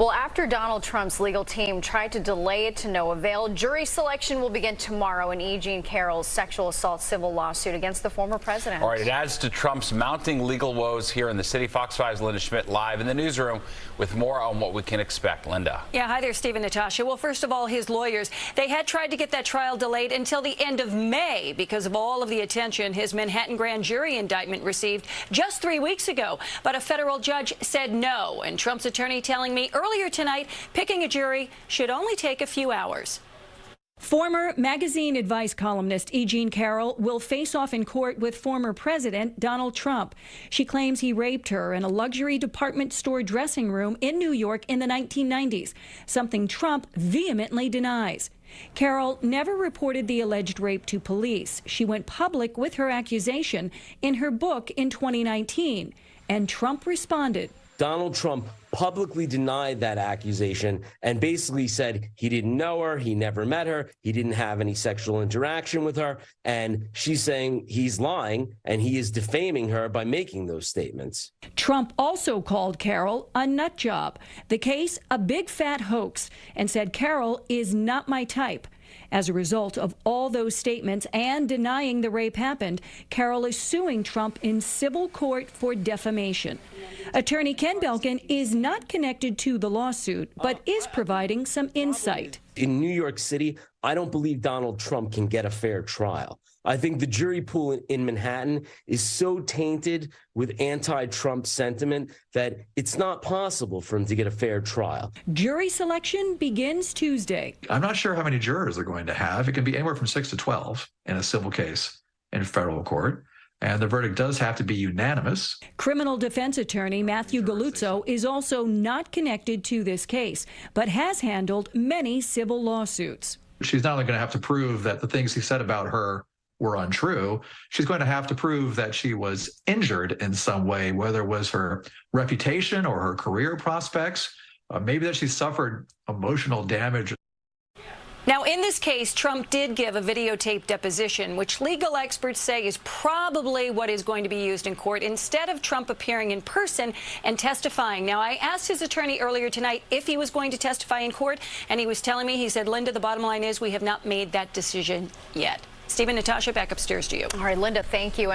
Well, after Donald Trump's legal team tried to delay it to no avail, jury selection will begin tomorrow in E. Jean Carroll's sexual assault civil lawsuit against the former president. All right, it adds to Trump's mounting legal woes here in the city. Fox 5's Linda Schmidt live in the newsroom with more on what we can expect. Linda. Yeah, hi there, Steve and Natasha. Well, first of all, his lawyers, they had tried to get that trial delayed until the end of May because of all of the attention his Manhattan grand jury indictment received just 3 weeks ago. But a federal judge said no, and Trump's attorney telling me earlier tonight picking a jury should only take a few hours. Former magazine advice columnist E. Jean Carroll will face off in court with former President Donald Trump. She claims he raped her in a luxury department store dressing room in New York in the 1990s, something Trump vehemently denies. Carroll never reported the alleged rape to police. She went public with her accusation in her book in 2019, and Trump responded. Donald Trump publicly denied that accusation and basically said he didn't know her, he never met her, he didn't have any sexual interaction with her, and she's saying he's lying and he is defaming her by making those statements. Trump also called Carroll a nut job, the case a big fat hoax, and said Carroll is not my type. As a result of all those statements and denying the rape happened, Carroll is suing Trump in civil court for defamation. Attorney Ken Belkin is not connected to the lawsuit, but is providing some insight. In New York City, I don't believe Donald Trump can get a fair trial. I think the jury pool in Manhattan is so tainted with anti-Trump sentiment that it's not possible for him to get a fair trial. Jury selection begins Tuesday. I'm not sure how many jurors they're going to have. It can be anywhere from 6 to 12 in a civil case in federal court. And the verdict does have to be unanimous. Criminal defense attorney Matthew Galuzzo is also not connected to this case, but has handled many civil lawsuits. She's not only going to have to prove that the things he said about her were untrue, she's going to have to prove that she was injured in some way, whether it was her reputation or her career prospects, maybe that she suffered emotional damage. Now, in this case, Trump did give a videotaped deposition, which legal experts say is probably what is going to be used in court instead of Trump appearing in person and testifying. Now, I asked his attorney earlier tonight if he was going to testify in court, and he was telling me, he said, Linda, the bottom line is we have not made that decision yet. Steve and Natasha, back upstairs to you. All right, Linda, thank you.